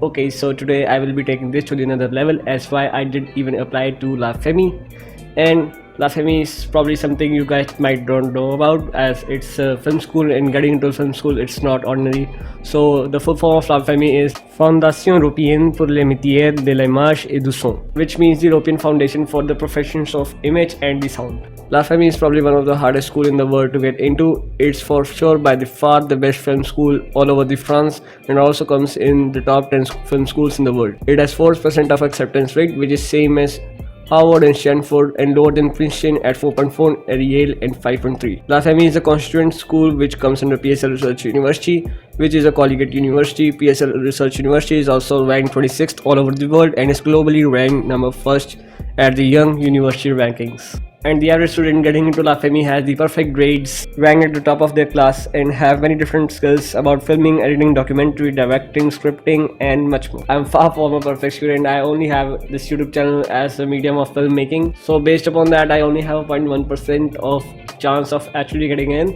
Okay, so today I will be taking this to the another level, as why I did even apply to Lafemis. And Lafemis is probably something you guys might don't know about, as it's a film school, and getting into film school it's not ordinary. So the full form of Lafemis is Fondation Européenne pour les métiers de l'image et du son, which means the European Foundation for the professions of image and the sound. Lafemis is probably one of the hardest schools in the world to get into. It's for sure by the far the best film school all over the France, and also comes in the top 10 film schools in the world. It has 4% of acceptance rate, which is same as Harvard and Stanford, and lower than Princeton at 4.4 and Yale and 5.3. Lafemis is a constituent school which comes under PSL Research University, which is a collegiate university. PSL Research University is also ranked 26th all over the world and is globally ranked number 1st at the Young University rankings. And the average student getting into Lafemis has the perfect grades, rank at the top of their class, and have many different skills about filming, editing, documentary, directing, scripting, and much more. I'm far from a perfect student. I only have this YouTube channel as a medium of filmmaking. So based upon that, I only have a 0.1% of chance of actually getting in.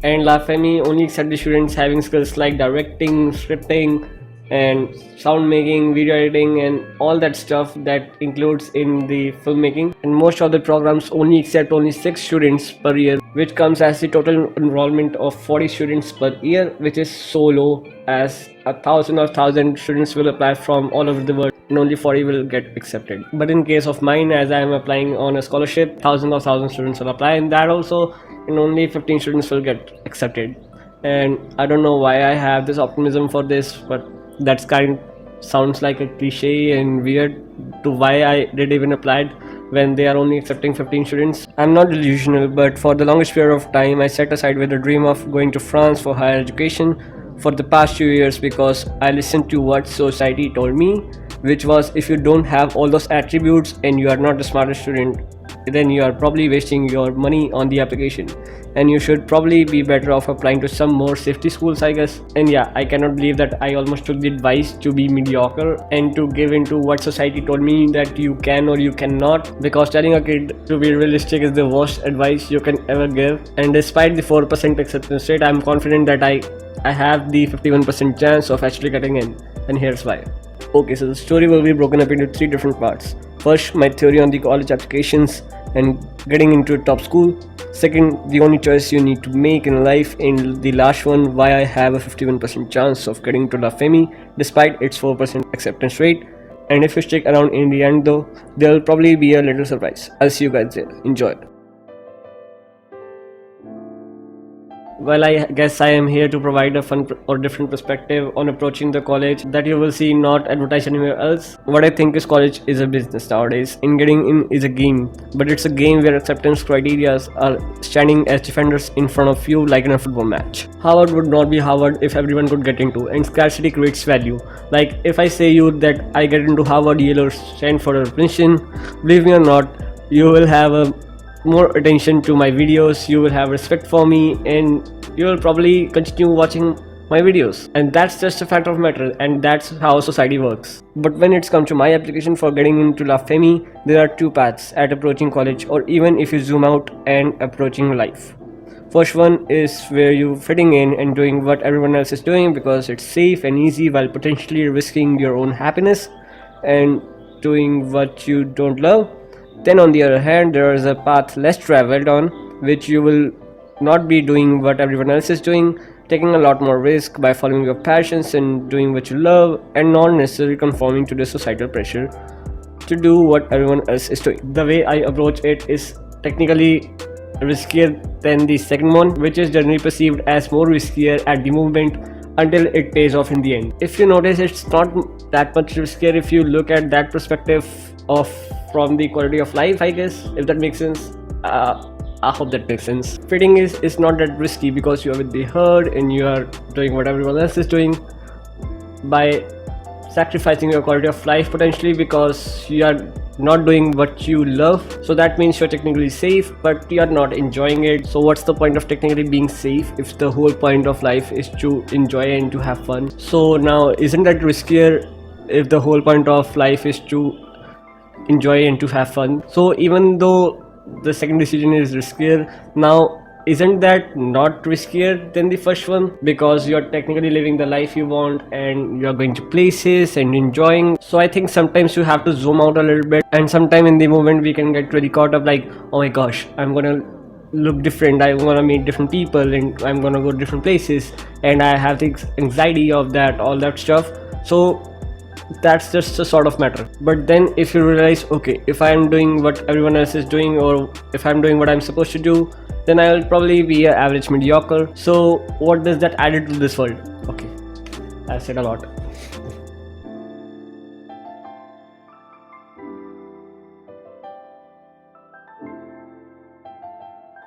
And Lafemis only accept the students having skills like directing, scripting, and sound making, video editing, and all that stuff that includes in the filmmaking. And most of the programs only accept only 6 students per year, which comes as the total enrollment of 40 students per year, which is so low, as 1,000 students will apply from all over the world and only 40 will get accepted. But in case of mine, as I am applying on a scholarship, thousands students will apply, and that also, and only 15 students will get accepted. And I don't know why I have this optimism for this, but that's sounds like a cliche and weird to why I did even applied when they are only accepting 15 students. I'm not delusional, but for the longest period of time I set aside with the dream of going to France for higher education for the past 2 years, because I listened to what society told me, which was if you don't have all those attributes and you are not the smartest student, then you are probably wasting your money on the application, and you should probably be better off applying to some more safety schools, I guess. And yeah, I cannot believe that I almost took the advice to be mediocre and to give into what society told me that you can or you cannot, because telling a kid to be realistic is the worst advice you can ever give. And despite the 4% acceptance rate, I'm confident that I have the 51% chance of actually getting in, and here's why. Okay, so the story will be broken up into 3 different parts. First, my theory on the college applications and getting into a top school. Second, the only choice you need to make in life. And the last one, why I have a 51% chance of getting to Lafemis despite its 4% acceptance rate. And if you stick around in the end though, there will probably be a little surprise. I'll see you guys there. Enjoy. Well, I guess I am here to provide a fun or different perspective on approaching the college that you will see not advertised anywhere else. What I think is college is a business nowadays, and getting in is a game, but it's a game where acceptance criteria are standing as defenders in front of you like in a football match. Harvard would not be Harvard if everyone could get into, and scarcity creates value. Like if I say you that I get into Harvard, Yale or Stanford or Princeton, believe me or not, you will have more attention to my videos, you will have respect for me, and you will probably continue watching my videos. And that's just a fact of matter, and that's how society works. But when it's come to my application for getting into Lafemis, there are 2 paths at approaching college, or even if you zoom out and approaching life. First one is where you fitting in and doing what everyone else is doing because it's safe and easy, while potentially risking your own happiness and doing what you don't love. Then on the other hand, there is a path less traveled on, which you will not be doing what everyone else is doing, taking a lot more risk by following your passions and doing what you love, and not necessarily conforming to the societal pressure to do what everyone else is doing. The way I approach it is technically riskier than the second one, which is generally perceived as more riskier at the moment until it pays off in the end. If you notice, it's not that much riskier if you look at that perspective from the quality of life, I guess, if that makes sense. I hope that makes sense. Fitting is not that risky because you are with the herd and you are doing what everyone else is doing, by sacrificing your quality of life potentially because you are not doing what you love. So that means you're technically safe, but you're not enjoying it. So what's the point of technically being safe if the whole point of life is to enjoy and to have fun? So now, isn't that riskier if the whole point of life is to enjoy and to have fun? So even though the second decision is riskier, now isn't that not riskier than the first one? Because you're technically living the life you want and you're going to places and enjoying. So I think sometimes you have to zoom out a little bit, and sometime in the moment we can get really caught up like, oh my gosh, I'm gonna look different, I'm gonna meet different people, and I'm gonna go to different places, and I have the anxiety of that, all that stuff. So that's just a sort of matter. But then if you realize, okay, if I'm doing what everyone else is doing, or if I'm doing what I'm supposed to do, then I'll probably be an average mediocre. So what does that add to this world? Okay, I said a lot.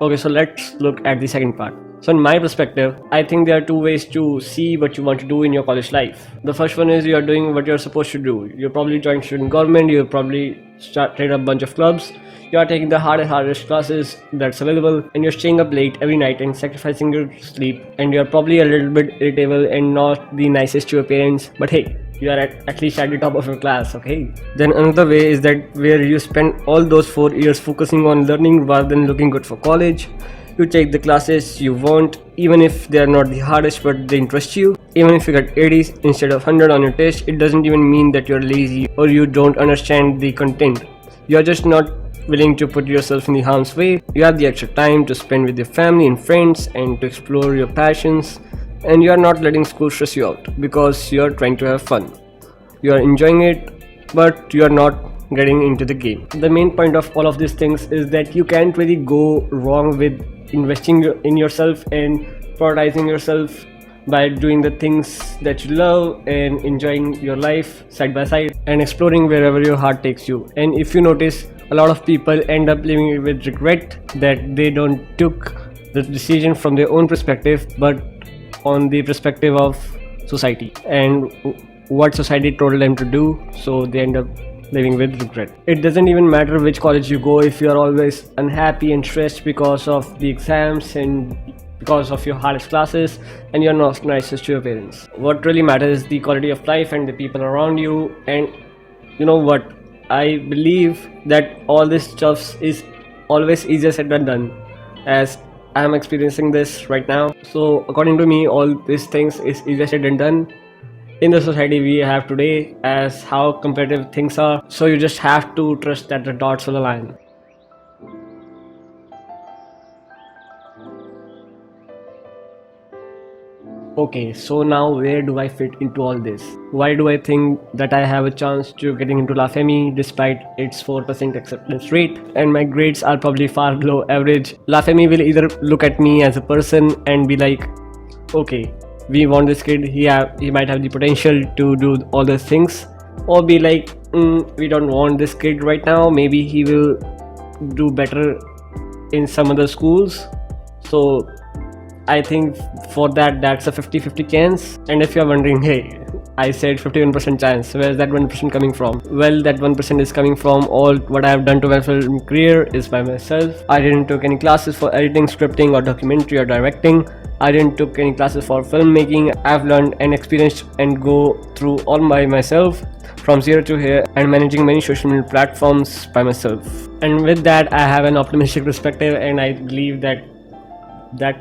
Okay, so let's look at the second part. So in my perspective, I think there are two ways to see what you want to do in your college life. The first one is you are doing what you're supposed to do. You're probably joining student government, you're probably started a bunch of clubs, you are taking the hardest classes that's available, and you're staying up late every night and sacrificing your sleep, and you're probably a little bit irritable and not the nicest to your parents, but hey, you are at least at the top of your class, okay? Then another way is that where you spend all those 4 years focusing on learning rather than looking good for college. You take the classes you want, even if they are not the hardest, but they interest you. Even if you get 80s instead of 100 on your test, it doesn't even mean that you're lazy or you don't understand the content. You're just not willing to put yourself in the harm's way. You have the extra time to spend with your family and friends and to explore your passions, and you are not letting school stress you out because you are trying to have fun. You are enjoying it, but you are not getting into the game. The main point of all of these things is that you can't really go wrong with investing in yourself and prioritizing yourself by doing the things that you love and enjoying your life side by side and exploring wherever your heart takes you. And if you notice, a lot of people end up living with regret that they don't took the decision from their own perspective, but on the perspective of society and what society told them to do, so they end up living with regret. It doesn't even matter which college you go if you are always unhappy and stressed because of the exams and because of your hardest classes and you're not nicest to your parents. What really matters is the quality of life and the people around you. And you know what, I believe that all this stuff is always easier said than done, as I am experiencing this right now. So according to me, all these things is easier said than done in the society we have today, as how competitive things are. So you just have to trust that the dots will align. Okay, so now where do I fit into all this? Why do I think that I have a chance to getting into LaFemis despite its 4% acceptance rate and my grades are probably far below average? LaFemis will either look at me as a person and be like, okay, we want this kid, he might have the potential to do all those things, or be like, we don't want this kid right now, maybe he will do better in some other schools. So I think for that's a 50-50 chance. And if you're wondering, hey, I said 51% chance, where's that 1% coming from? Well, that 1% is coming from all what I have done to my film career is by myself. I didn't took any classes for editing, scripting or documentary or directing. I didn't took any classes for filmmaking. I've learned and experienced and go through all by myself from zero to here and managing many social media platforms by myself. And with that, I have an optimistic perspective and I believe that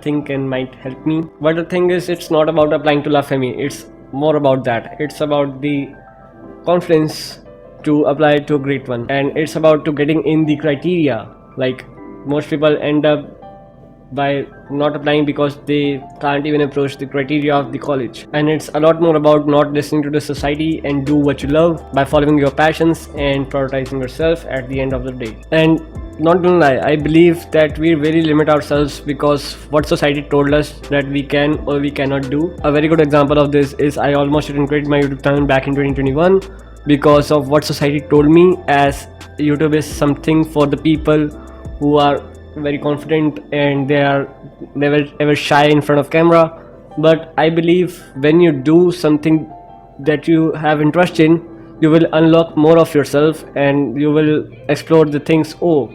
thing might help me. But the thing is, it's not about applying to LaFemis, it's more about that. It's about the confidence to apply to a great one, and it's about to getting in the criteria. Like most people end up by not applying because they can't even approach the criteria of the college. And it's a lot more about not listening to the society and do what you love by following your passions and prioritizing yourself at the end of the day. And not gonna lie, I believe that we really limit ourselves because what society told us that we can or we cannot do. A very good example of this is I almost didn't create my YouTube channel back in 2021 because of what society told me, as YouTube is something for the people who are very confident and they are never ever shy in front of camera. But I believe when you do something that you have interest in, you will unlock more of yourself and you will explore the things. Oh,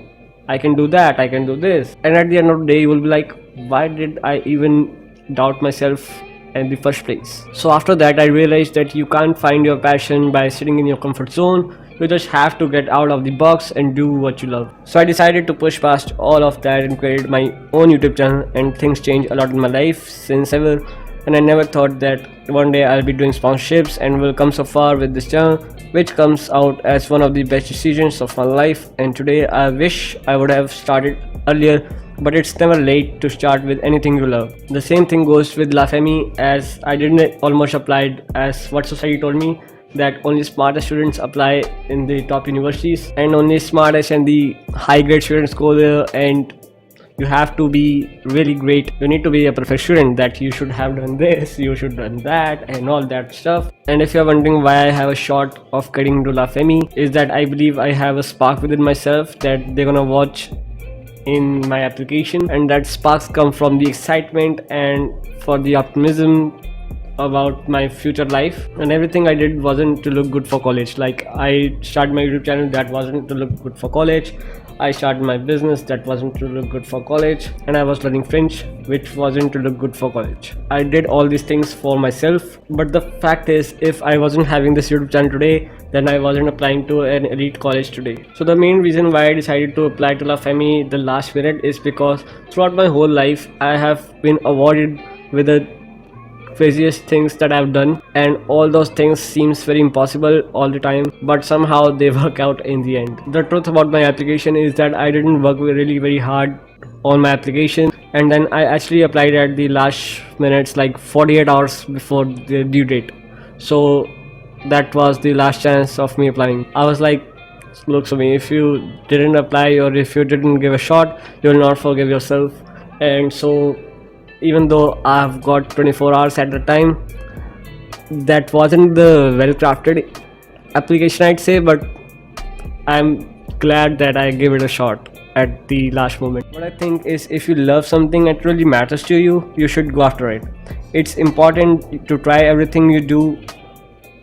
I can do that, I can do this, and at the end of the day you will be like, why did I even doubt myself in the first place? So after that I realized that you can't find your passion by sitting in your comfort zone. You just have to get out of the box and do what you love. So I decided to push past all of that and create my own YouTube channel, and things changed a lot in my life since ever. And I never thought that one day I'll be doing sponsorships and will come so far with this channel, which comes out as one of the best decisions of my life. And today I wish I would have started earlier, but it's never late to start with anything you love. The same thing goes with lafemis, as I didn't almost applied as what society told me, that only smartest students apply in the top universities and only smartest and the high grade students go there, and you have to be really great. You need to be a perfect student, that you should have done this, you should done that, and all that stuff. And if you're wondering why I have a shot of getting into lafemis, is that I believe I have a spark within myself that they're gonna watch in my application, and that sparks come from the excitement and for the optimism about my future life. And everything I did wasn't to look good for college. Like, I started my YouTube channel, that wasn't to look good for college. I started my business, that wasn't to look good for college. And I was learning French, which wasn't to look good for college. I did all these things for myself, but the fact is, if I wasn't having this YouTube channel today, then I wasn't applying to an elite college today. So the main reason why I decided to apply to lafemis the last minute is because throughout my whole life I have been awarded with the craziest things that I've done, and all those things seems very impossible all the time, but somehow they work out in the end. The truth about my application is that I didn't work really very hard on my application, and then I actually applied at the last minutes, like 48 hours before the due date. So that was the last chance of me applying. I was like, look, Sumi, if you didn't apply or if you didn't give a shot, you will not forgive yourself. And so even though I've got 24 hours at the time, that wasn't the well crafted application, I'd say, but I'm glad that I gave it a shot at the last moment. What I think is, if you love something that really matters to you, you should go after it. It's important to try everything you do,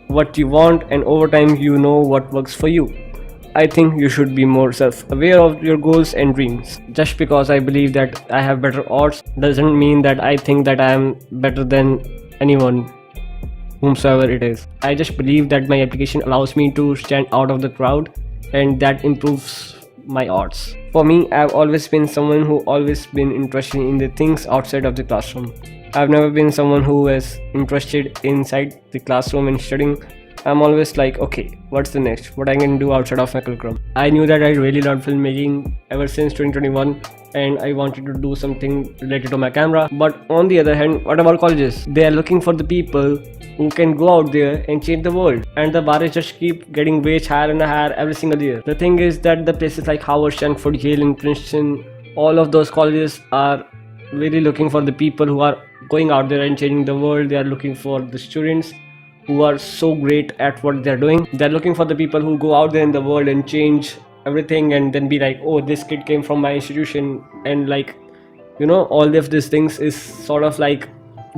what you want, and over time you know what works for you. I think you should be more self-aware of your goals and dreams. Just because I believe that I have better odds doesn't mean that I think that I am better than anyone, whomsoever it is. I just believe that my application allows me to stand out of the crowd, and that improves my odds. For me, I've always been someone who always been interested in the things outside of the classroom. I've never been someone who is interested inside the classroom and studying. I'm always like, okay, what's the next? What I can do outside of my curriculum? I knew that I really loved filmmaking ever since 2021, and I wanted to do something related to my camera. But on the other hand, what about colleges? They are looking for the people who can go out there and change the world, and the bar just keep getting way higher and higher every single year. The thing is that the places like Harvard, Stanford, Yale and Princeton, all of those colleges are really looking for the people who are going out there and changing the world. They are looking for the students who are so great at what they're doing. They're looking for the people who go out there in the world and change everything, and then be like, oh, this kid came from my institution, and like, you know, all of these things is sort of like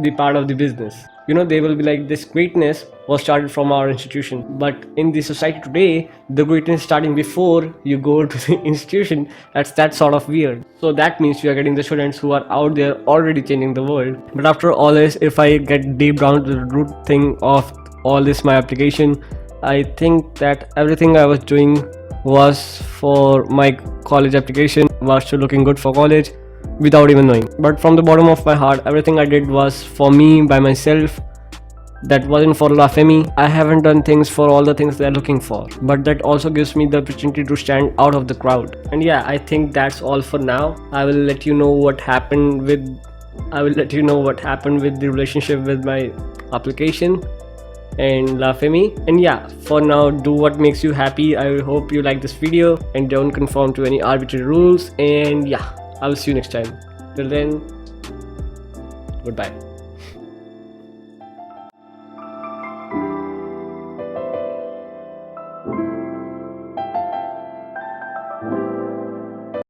the part of the business. You know, they will be like, this greatness was started from our institution. But in the society today, the greatness starting before you go to the institution, that's sort of weird. So that means you are getting the students who are out there already changing the world. But after all this, if I get deep down to the root thing of all this, my application, I think that everything I was doing was for my college application, was to looking good for college without even knowing. But from the bottom of my heart, everything I did was for me, by myself. That wasn't for lafemis. I haven't done things for all the things they're looking for, but that also gives me the opportunity to stand out of the crowd. And yeah, I think that's all for now. I will let you know what happened with the relationship with my application and lafemis. And yeah, for now, do what makes you happy. I hope you like this video and don't conform to any arbitrary rules. And yeah, I will see you next time. Till then, goodbye.